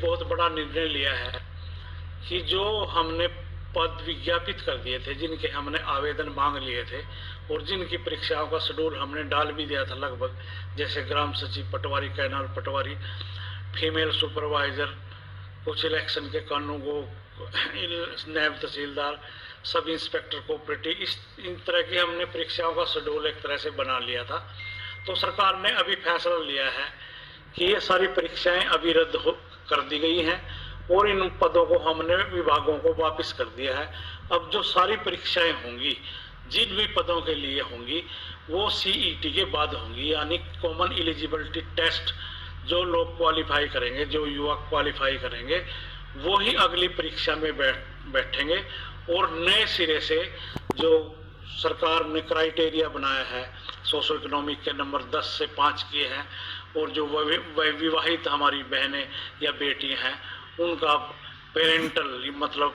एक बहुत बड़ा निर्णय लिया है कि जो हमने पद विज्ञापित कर दिए थे, जिनके हमने आवेदन मांग लिए थे और जिनकी परीक्षाओं का शेड्यूल हमने डाल भी दिया था लगभग, जैसे ग्राम सचिव पटवारी, कैनाल पटवारी, फीमेल सुपरवाइजर, कुछ इलेक्शन के कानूनगो, नायब तहसीलदार, सब इंस्पेक्टर कोऑपरेटिव, इस इन तरह की हमने परीक्षाओं का शेड्यूल एक तरह से बना लिया था। तो सरकार ने अभी फैसला लिया है कि ये सारी परीक्षाएं अभी रद्द कर दी गई हैं और इन पदों को हमने विभागों को वापस कर दिया है। अब जो सारी परीक्षाएं होंगी, जिन भी पदों के लिए होंगी, वो सीईटी के बाद होंगी, यानी कॉमन एलिजिबिलिटी टेस्ट। जो लोग क्वालिफाई करेंगे, जो युवा क्वालिफाई करेंगे, वो ही अगली परीक्षा में बैठेंगे और नए सिरे से जो सरकार ने क्राइटेरिया बनाया है, सोशो इकोनॉमिक के नंबर 10 से 5 किए हैं, और जो विवाहित हमारी बहनें या बेटियां हैं, उनका पेरेंटल मतलब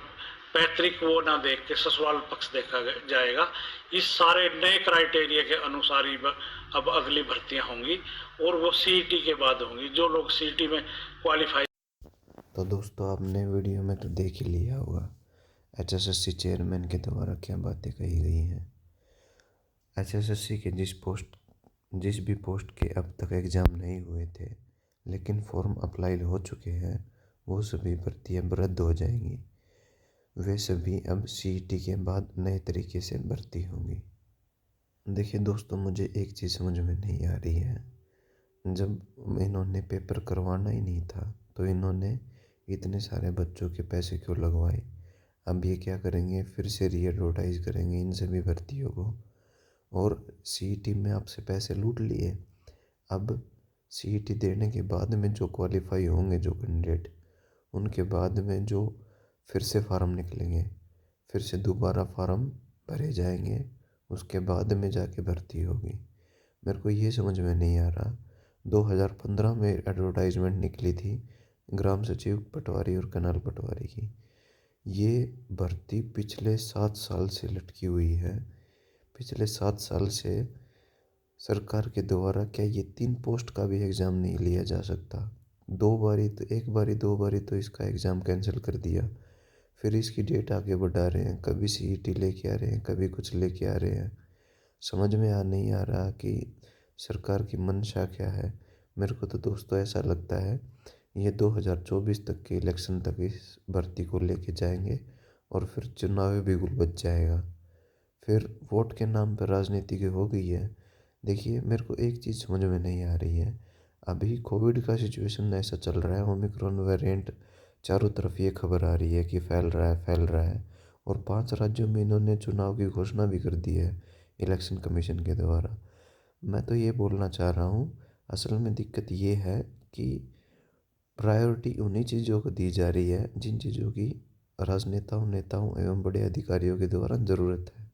पैतृक वो ना देख के ससुराल पक्ष देखा जाएगा। इस सारे नए क्राइटेरिया के अनुसार ही अब अगली भर्तियां होंगी और वो सीईटी के बाद होंगी, जो लोग सीईटी में क्वालिफाई। तो दोस्तों, आपने वीडियो में तो देख ही लिया होगा एचएसएससी चेयरमैन के द्वारा क्या बातें कही गई हैं। एचएसएससी के जिस भी पोस्ट के अब तक एग्ज़ाम नहीं हुए थे लेकिन फॉर्म अप्लाई हो चुके हैं, वो सभी भर्तियाँ रद्द हो जाएंगी। वे सभी अब सीईटी के बाद नए तरीके से भर्ती होंगी। देखिए दोस्तों, मुझे एक चीज़ समझ में नहीं आ रही है। जब इन्होंने पेपर करवाना ही नहीं था तो इन्होंने इतने सारे बच्चों के पैसे क्यों लगवाए। अब ये क्या करेंगे, फिर से रीएडवर्टाइज करेंगे इन सभी भर्तियों को, और सीईटी में आपसे पैसे लूट लिए। अब सीईटी देने के बाद में जो क्वालिफाई होंगे जो कैंडिडेट, उनके बाद में जो फिर से फार्म निकलेंगे, फिर से दोबारा फार्म भरे जाएंगे, उसके बाद में जाके भर्ती होगी। मेरे को ये समझ में नहीं आ रहा। 2015 में एडवर्टाइजमेंट निकली थी ग्राम सचिव पटवारी और कैनाल पटवारी की। ये भर्ती पिछले 7 साल से लटकी हुई है। पिछले 7 साल से सरकार के द्वारा क्या ये 3 पोस्ट का भी एग्ज़ाम नहीं लिया जा सकता। एक बारी दो बारी तो इसका एग्ज़ाम कैंसिल कर दिया, फिर इसकी डेट आगे बढ़ा रहे हैं, कभी सीईटी लेके आ रहे हैं, कभी कुछ लेके आ रहे हैं। समझ में नहीं आ रहा कि सरकार की मंशा क्या है। मेरे को तो दोस्तों ऐसा लगता है ये 2024 तक के इलेक्शन तक इस भर्ती को लेके जाएंगे और फिर चुनाव भी गुल बच जाएगा। फिर वोट के नाम पर राजनीति की हो गई है। देखिए, मेरे को एक चीज़ समझ में नहीं आ रही है। अभी कोविड का सिचुएशन ऐसा चल रहा है, ओमिक्रॉन वेरिएंट चारों तरफ ये खबर आ रही है कि फैल रहा है, और 5 राज्यों में इन्होंने चुनाव की घोषणा भी कर दी है इलेक्शन कमीशन के द्वारा। मैं तो ये बोलना चाह रहा हूँ, असल में दिक्कत ये है कि प्रायोरिटी उन्हीं चीज़ों को दी जा रही है जिन चीज़ों की राजनेताओं, नेताओं एवं बड़े अधिकारियों के द्वारा ज़रूरत है।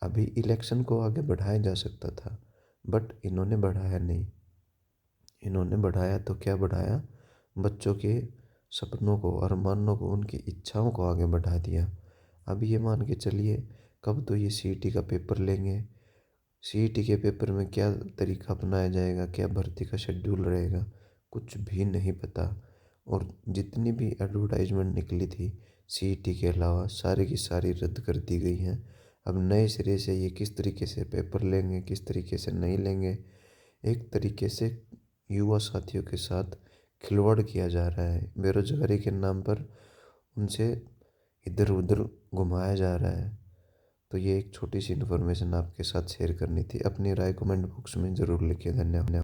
अभी इलेक्शन को आगे बढ़ाया जा सकता था, बट इन्होंने बढ़ाया नहीं। इन्होंने बढ़ाया तो क्या बढ़ाया, बच्चों के सपनों को, अरमानों को, उनकी इच्छाओं को आगे बढ़ा दिया। अब ये मान के चलिए, कब तो ये सीईटी का पेपर लेंगे, सीईटी के पेपर में क्या तरीका अपनाया जाएगा, क्या भर्ती का शेड्यूल रहेगा, कुछ भी नहीं पता। और जितनी भी एडवर्टाइजमेंट निकली थी सीईटी के अलावा, सारी की सारी रद्द कर दी गई हैं। अब नए सिरे से ये किस तरीके से पेपर लेंगे, किस तरीके से नहीं लेंगे, एक तरीके से युवा साथियों के साथ खिलवाड़ किया जा रहा है। बेरोजगारी के नाम पर उनसे इधर उधर घुमाया जा रहा है। तो ये एक छोटी सी इन्फॉर्मेशन आपके साथ शेयर करनी थी। अपनी राय कमेंट बॉक्स में ज़रूर लिखिए। धन्यवाद।